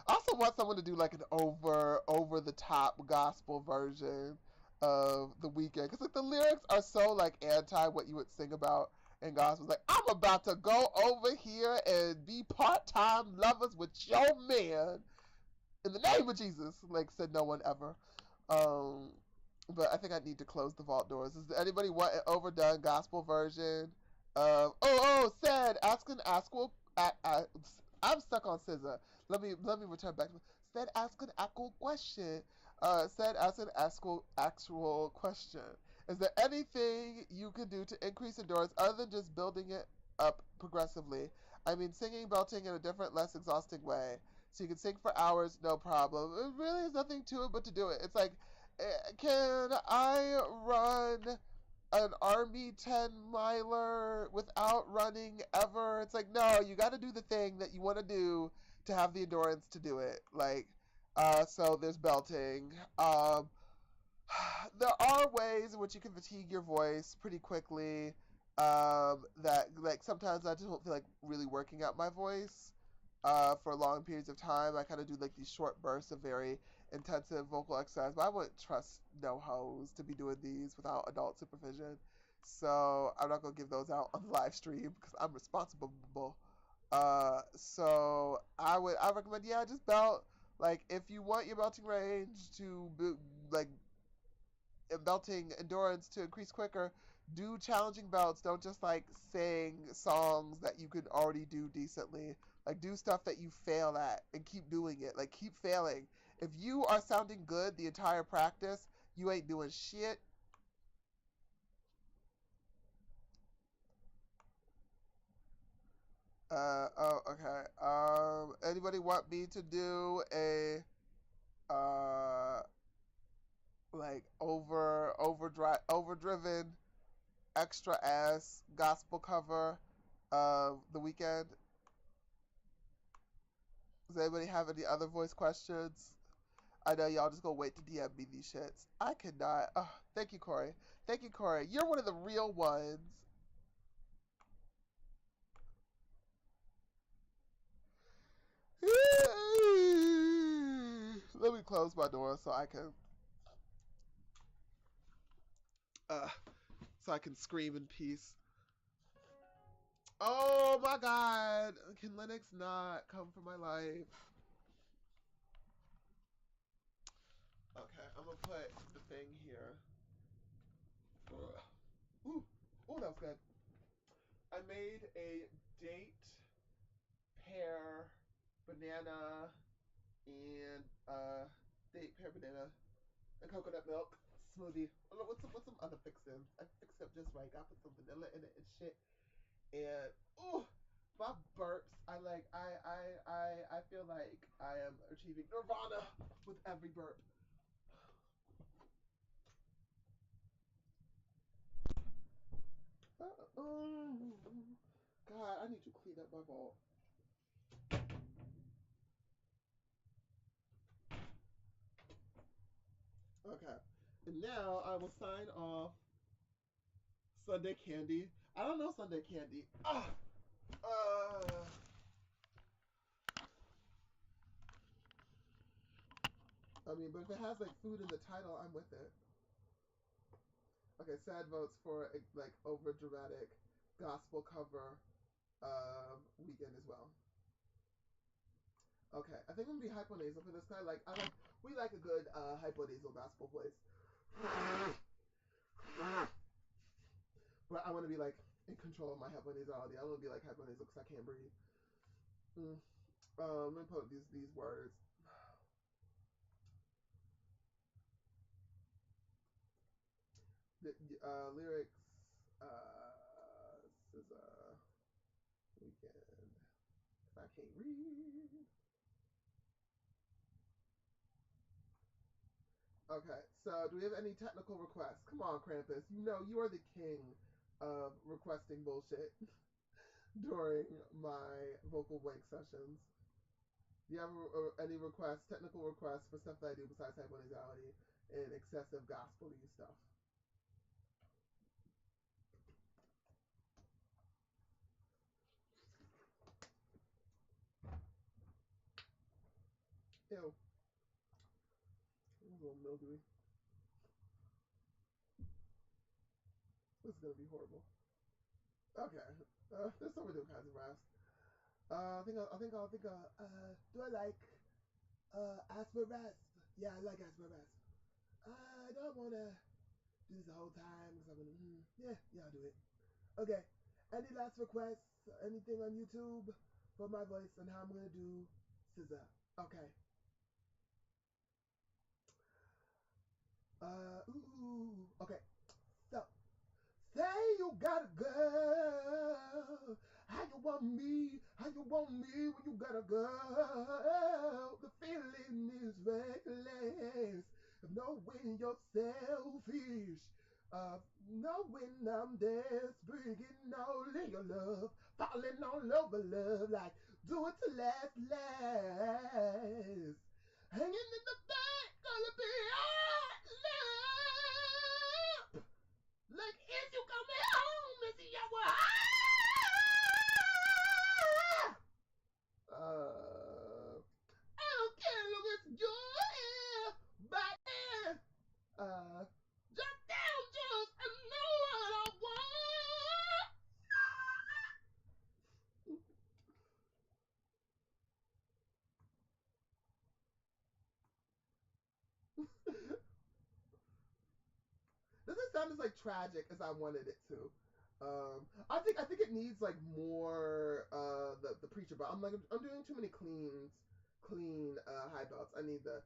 I also want someone to do like an over the top gospel version of the weekend because like the lyrics are so like anti what you would sing about in gospel. Like I'm about to go over here and be part time lovers with your man in the name of Jesus. Like said no one ever. Um, but I think I need to close the vault doors. Does anybody want an overdone gospel version? Said ask will. I'm stuck on scissor. Let me return back. Said ask an actual question. Said ask an actual question. Is there anything you can do to increase endurance other than just building it up progressively? I mean, singing, belting in a different, less exhausting way. So you can sing for hours, no problem. It really is nothing to it but to do it. It's like, can I run an army 10 miler without running ever. It's like, no, you got to do the thing that you want to do to have the endurance to do it. Like, so there's belting. There are ways in which you can fatigue your voice pretty quickly. That like sometimes I just don't feel like really working out my voice for long periods of time. I kind of do like these short bursts of very intensive vocal exercise, but I wouldn't trust no hoes to be doing these without adult supervision. So I'm not gonna give those out on the live stream because I'm responsible. So I recommend, yeah, just belt. Like if you want your belting range to be, like belting endurance to increase quicker, do challenging belts. Don't just like sing songs that you can already do decently. Like do stuff that you fail at and keep doing it. Like keep failing. If you are sounding good the entire practice, you ain't doing shit. Oh, okay. Anybody want me to do a uh like overdriven extra ass gospel cover of the weekend? Does anybody have any other voice questions? I know y'all just gonna wait to DM me these shits. I cannot. Oh, thank you, Corey. Thank you, Corey. You're one of the real ones. Let me close my door uh, so I can scream in peace. Oh my God! Can Linux not come for my life? Okay, I'm gonna put the thing here. Ooh, ooh, that was good. I made a date, pear, banana, and date, pear, banana, and coconut milk smoothie. Oh, what's some other fixings? I fixed it up just right. I put some vanilla in it and shit. And ooh, my burps. I feel like I am achieving nirvana with every burp. Oh, God, I need to clean up my vault. Okay. And now I will sign off Sunday Candy. I don't know Sunday Candy. Ah! Uh, I mean, but if it has like food in the title, I'm with it. Okay, sad votes for like over dramatic gospel cover weekend as well. Okay, I think I'm gonna be hyponasal for this guy. Like we like a good hyponasal gospel voice. But I want to be like in control of my hyponasality. I want to be like hyponasal because I can't breathe. Mm. Let me put these words. The lyrics. This is weekend. I can't read. Okay, so do we have any technical requests? Come on, Krampus. You know you are the king of requesting bullshit during my vocal blank sessions. Do you have any requests, technical requests for stuff that I do besides hyponasality and excessive gospel-y stuff? Ew, it was a little mildewy. This is gonna be horrible. Okay, there's so many different kinds of rasp. Do I like asper rasp? Yeah, I like asper rasp. I don't wanna do this the whole time because I'm gonna. Yeah, yeah, I'll do it. Okay. Any last requests? Anything on YouTube for my voice and how I'm gonna do scissor? Okay. Ooh. Okay. So, say you got a girl. How you want me? How you want me when you got a girl? The feeling is reckless of knowing you're selfish. Knowing I'm desperate, getting all in your love, falling all over love, like do it to last, last. Hanging in the back, gonna be all love. Like if you coming home, Missy, you will. I don't care long as you're here, but uh, just down, just I know what I want. Doesn't sound as like tragic as I wanted it to. I think it needs like more the preacher, but I'm doing too many clean high belts. I need the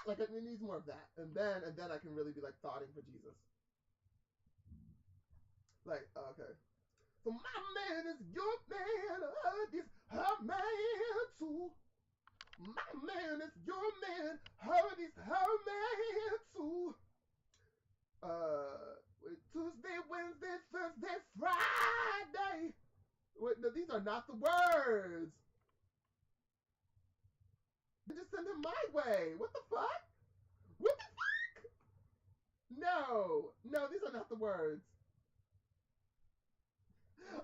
like it needs more of that, and then I can really be like thoughting for Jesus. Like okay, so my man is your man, this her man too. My man is your man, this her man too. uh Tuesday, Wednesday, Thursday, Friday. Wait, no, these are not the words. They just send him my way. What the fuck? What the fuck? No, no, these are not the words.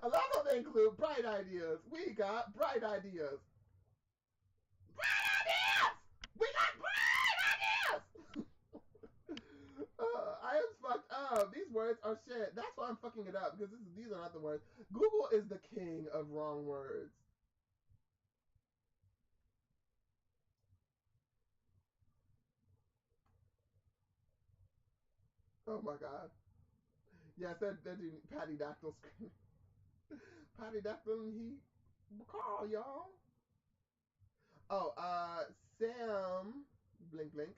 I love how they include bright ideas. We got bright ideas. Bright ideas! We got bright ideas! I am fucked up. These words are shit. That's why I'm fucking it up because these are not the words. Google is the king of wrong words. Oh my god. Yes, they're doing Patty Dactyl screaming. Patty Dactyl, he call y'all. Oh, Sam, blink blink,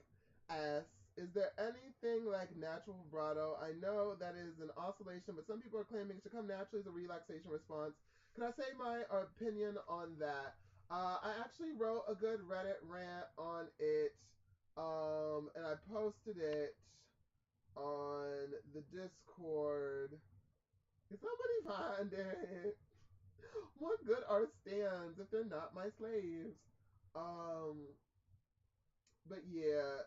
asks, is there anything like natural vibrato? I know that is an oscillation, but some people are claiming it should come naturally as a relaxation response. Can I say my opinion on that? I actually wrote a good Reddit rant on it, and I posted it on the Discord. Can somebody find it? What good are stands if they're not my slaves? Um, but yeah,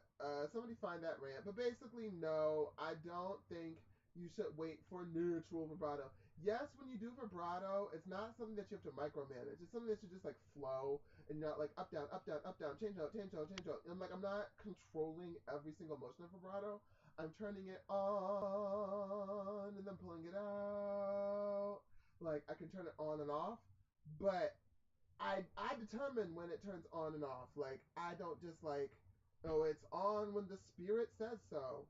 somebody find that rant. But basically, no, I don't think you should wait for neutral vibrato. Yes, when you do vibrato, it's not something that you have to micromanage. It's something that should just like flow and not like up down, up down, up down, change out, change out, change out. I'm not controlling every single motion of vibrato. I'm turning it on and then pulling it out. Like I can turn it on and off, but I determine when it turns on and off. Like I don't just like, oh, it's on when the spirit says so.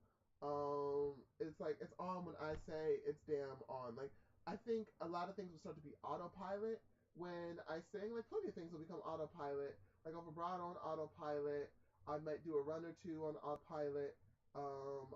It's like it's on when I say it's damn on. Like I think a lot of things will start to be autopilot when I sing. Like plenty of things will become autopilot. Like over vibrato on autopilot. I might do a run or two on autopilot. I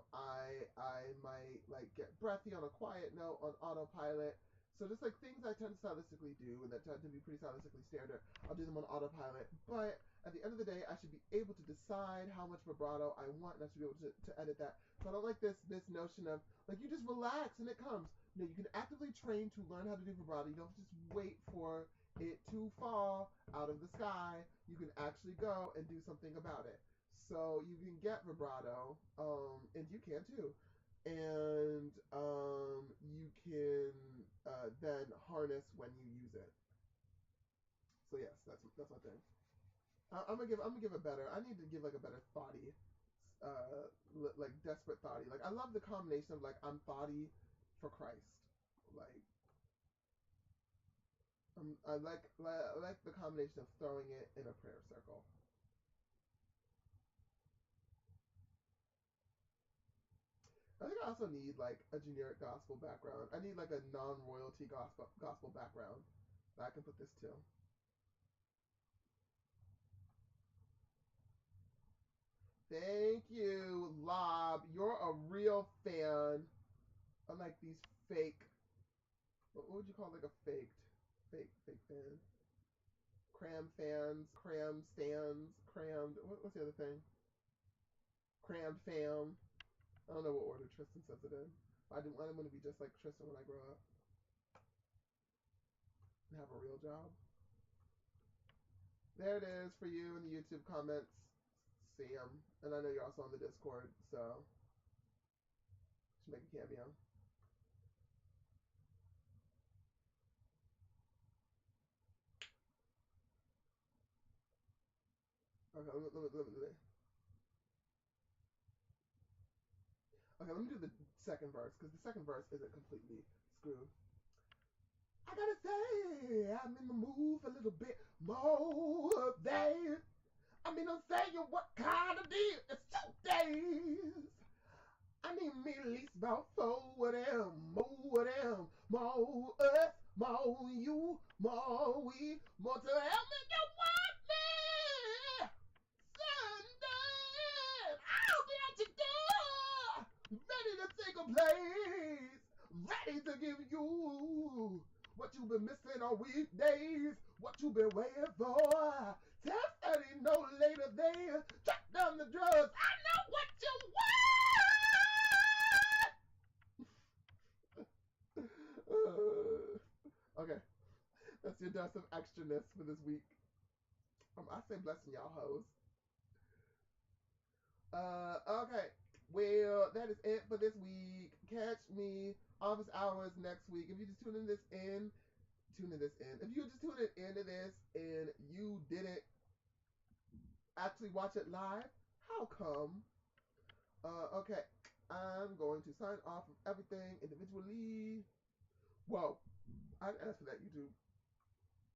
might like get breathy on a quiet note on autopilot. So just like things I tend to stylistically do and that tend to be pretty stylistically standard, I'll do them on autopilot. But at the end of the day, I should be able to decide how much vibrato I want, and I should be able to edit that. So I don't like this notion of like you just relax and it comes. No, you can actively train to learn how to do vibrato. You don't just wait for it to fall out of the sky. You can actually go and do something about it. So you can get vibrato, and you can too, and you can then harness when you use it. So yes, that's my thing. I'm gonna give a better. I need to give like a better thoughty, like desperate thoughty. Like I love the combination of like I'm thoughty for Christ. Like I like the combination of throwing it in a prayer circle. I think I also need like a generic gospel background. I need like a non-royalty gospel background that I can put this to. Thank you, Lob. You're a real fan. Unlike these fake. What would you call like a fake fan? Cram fans, cram stands, crammed. What's the other thing? Crammed fam. I don't know what order Tristan says it in. I didn't want him to be just like Tristan when I grow up and have a real job. There it is for you in the YouTube comments. See him. And I know you're also on the Discord, so should make a cameo. Okay, let me do the second verse because the second verse isn't completely screwed. I gotta say, I'm in the mood for a little bit more of that. I mean, I'm saying what kind of deal? It's 2 days. I need me at least about 4 of them, more of them, more us, more you, more we, more to help me get what me. Sunday, I'll be at your door, ready to take a place, ready to give you what you've been missing on weekdays, what you've been waiting for. Tell Eddie no later than track down the drugs. I know what you want. Okay, that's your dose of extraness for this week. I say blessing y'all hoes. Okay. Well, that is it for this week. Catch me office hours next week. If you just tune in this in. If you just tune in into this and you didn't actually watch it live, how come? Okay. I'm going to sign off of everything individually. Whoa. I didn't ask for that, YouTube.